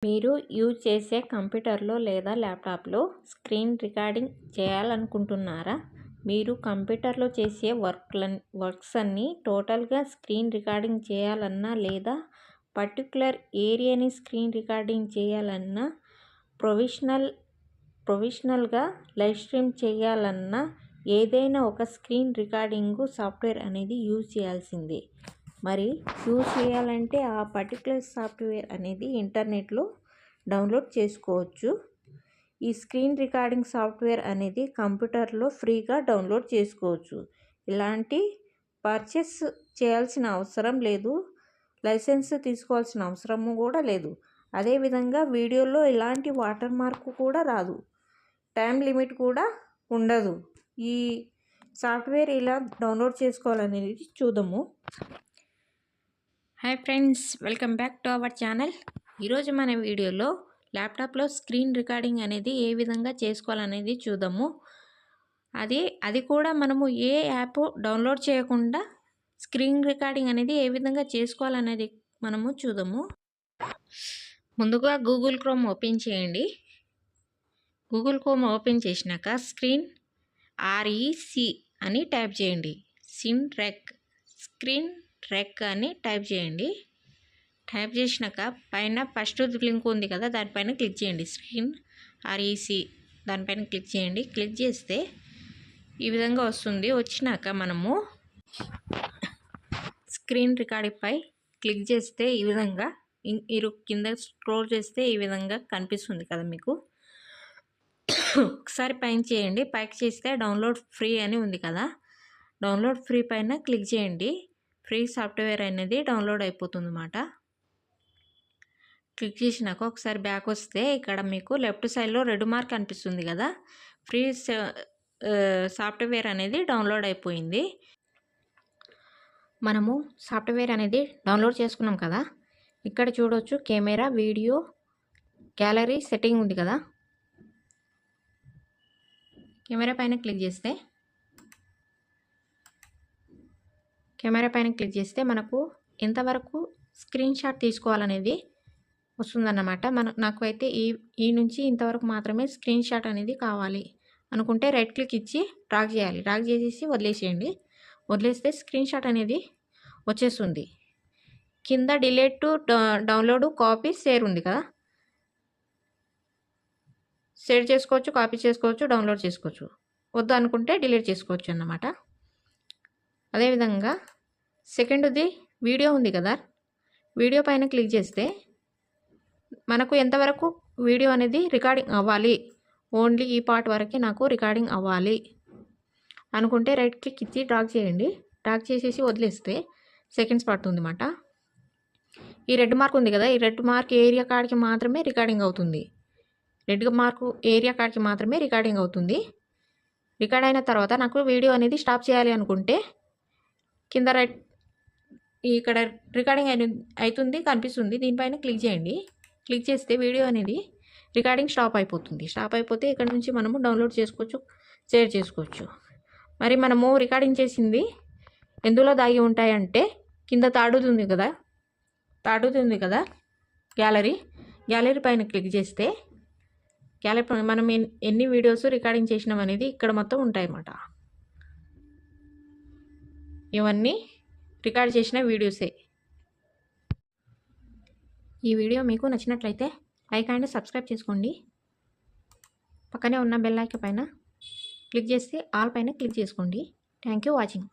మీరు యూజ్ చేసే కంప్యూటర్లో లేదా ల్యాప్టాప్లో స్క్రీన్ రికార్డింగ్ చేయాలనుకుంటున్నారా? మీరు కంప్యూటర్లో చేసే వర్క్స్ అన్నీ టోటల్గా స్క్రీన్ రికార్డింగ్ చేయాలన్నా లేదా పర్టిక్యులర్ ఏరియాని స్క్రీన్ రికార్డింగ్ చేయాలన్నా ప్రొఫెషనల్గా లైవ్ స్ట్రీమ్ చేయాలన్నా ఏదైనా ఒక స్క్రీన్ రికార్డింగ్ సాఫ్ట్వేర్ అనేది యూజ్ చేయాల్సిందే. మరి యూజ్ చేయాలంటే ఆ పర్టికులర్ సాఫ్ట్వేర్ అనేది ఇంటర్నెట్లో డౌన్లోడ్ చేసుకోవచ్చు. ఈ స్క్రీన్ రికార్డింగ్ సాఫ్ట్వేర్ అనేది కంప్యూటర్లో ఫ్రీగా డౌన్లోడ్ చేసుకోవచ్చు. ఇలాంటి పర్చేస్ చేయాల్సిన అవసరం లేదు, లైసెన్స్ తీసుకోవాల్సిన అవసరము కూడా లేదు. అదేవిధంగా వీడియోలో ఎలాంటి వాటర్ మార్క్ కూడా రాదు, టైం లిమిట్ కూడా ఉండదు. ఈ సాఫ్ట్వేర్ ఎలా డౌన్లోడ్ చేసుకోవాలనేది చూద్దాము. Hi friends, welcome back to our channel. ఈరోజు మన వీడియోలో ల్యాప్టాప్లో స్క్రీన్ రికార్డింగ్ అనేది ఏ విధంగా చేసుకోవాలనేది చూద్దాము. అది కూడా మనము ఏ యాప్ డౌన్లోడ్ చేయకుండా స్క్రీన్ రికార్డింగ్ అనేది ఏ విధంగా చేసుకోవాలనేది మనము చూద్దాము. ముందుగా గూగుల్ క్రోమ్ ఓపెన్ చేయండి. గూగుల్ క్రోమ్ ఓపెన్ చేసినాక స్క్రీన్ REC అని టైప్ చేయండి. స్క్రీన్ రెక్ అని టైప్ చేయండి. టైప్ చేసినాక పైన ఫస్ట్ లింక్ ఉంది కదా, దానిపైన క్లిక్ చేయండి. స్క్రీన్ REC దానిపైన క్లిక్ చేయండి. క్లిక్ చేస్తే ఈ విధంగా వస్తుంది. వచ్చినాక మనము స్క్రీన్ రికార్డింగ్ పై క్లిక్ చేస్తే ఈ విధంగా మీరు కింద స్క్రోల్ చేస్తే ఈ విధంగా కనిపిస్తుంది కదా మీకు. ఒకసారి పైన చేయండి. పైకి చేస్తే డౌన్లోడ్ ఫ్రీ అని ఉంది కదా, డౌన్లోడ్ ఫ్రీ పైన క్లిక్ చేయండి. ఫ్రీ సాఫ్ట్వేర్ అనేది డౌన్లోడ్ అయిపోతుంది అన్నమాట. క్లిక్ చేసినాక ఒకసారి బ్యాక్ వస్తే ఇక్కడ మీకు లెఫ్ట్ సైడ్లో రెడ్ మార్క్ కనిపిస్తుంది కదా, ఫ్రీ సాఫ్ట్వేర్ అనేది డౌన్లోడ్ అయిపోయింది. మనము సాఫ్ట్వేర్ అనేది డౌన్లోడ్ చేసుకున్నాం కదా, ఇక్కడ చూడవచ్చు కెమెరా, వీడియో, గ్యాలరీ సెట్టింగ్ ఉంది కదా. కెమెరా పైన క్లిక్ చేస్తే మనకు ఎంతవరకు స్క్రీన్ షాట్ తీసుకోవాలనేది వస్తుందన్నమాట. నాకు అయితే ఈ నుంచి ఇంతవరకు మాత్రమే స్క్రీన్ షాట్ అనేది కావాలి అనుకుంటే రైట్ క్లిక్ ఇచ్చి డ్రాగ్ చేయాలి. డ్రాగ్ చేసేసి వదిలేసేయండి. వదిలేస్తే స్క్రీన్ షాట్ అనేది వచ్చేస్తుంది. కింద delete to download, copy, share ఉంది కదా, షేర్ చేసుకోవచ్చు, కాపీ చేసుకోవచ్చు, డౌన్లోడ్ చేసుకోవచ్చు. వద్దు అనుకుంటే డిలీట్ చేసుకోవచ్చు అన్నమాట. అదేవిధంగా సెకండ్ది వీడియో ఉంది కదా, వీడియో పైన క్లిక్ చేస్తే మనకు ఎంతవరకు వీడియో అనేది రికార్డింగ్ అవ్వాలి, ఓన్లీ ఈ పార్ట్ వరకే నాకు రికార్డింగ్ అవ్వాలి అనుకుంటే రైట్ క్లిక్ ఇచ్చి డ్రాగ్ చేయండి. డ్రాగ్ చేసేసి వదిలేస్తే సెకండ్స్ పడుతుంది అన్నమాట. ఈ రెడ్ మార్క్ ఉంది కదా, ఈ రెడ్ మార్క్ ఏరియా కాడికి మాత్రమే రికార్డింగ్ అవుతుంది. రెడ్ మార్కు ఏరియా కాడికి మాత్రమే రికార్డింగ్ అవుతుంది. రికార్డ్ అయిన తర్వాత నాకు వీడియో అనేది స్టాప్ చేయాలి అనుకుంటే కింద ఇక్కడ రికార్డింగ్ అవుతుంది కనిపిస్తుంది, దీనిపైన క్లిక్ చేయండి. క్లిక్ చేస్తే వీడియో అనేది రికార్డింగ్ స్టాప్ అయిపోతుంది. స్టాప్ అయిపోతే ఇక్కడ నుంచి మనము డౌన్లోడ్ చేసుకోవచ్చు, షేర్ చేసుకోవచ్చు. మరి మనము రికార్డింగ్ చేసింది ఎందులో దాగి ఉంటాయంటే కింద తాడుతుంది కదా గ్యాలరీ పైన క్లిక్ చేస్తే గ్యాలరీ మనం ఎన్ని వీడియోస్ రికార్డింగ్ చేసినాం అనేది ఇక్కడ మొత్తం ఉంటాయన్నమాట. ఇవన్నీ రికార్డ్ చేసిన వీడియోసే. ఈ వీడియో మీకు నచ్చినట్లయితే లైక్ అండ్ సబ్స్క్రైబ్ చేసుకోండి. పక్కనే ఉన్న బెల్ ఐకాన్ పైన క్లిక్ చేస్తే ఆల్ పైన క్లిక్ చేసుకోండి. Thank you watching.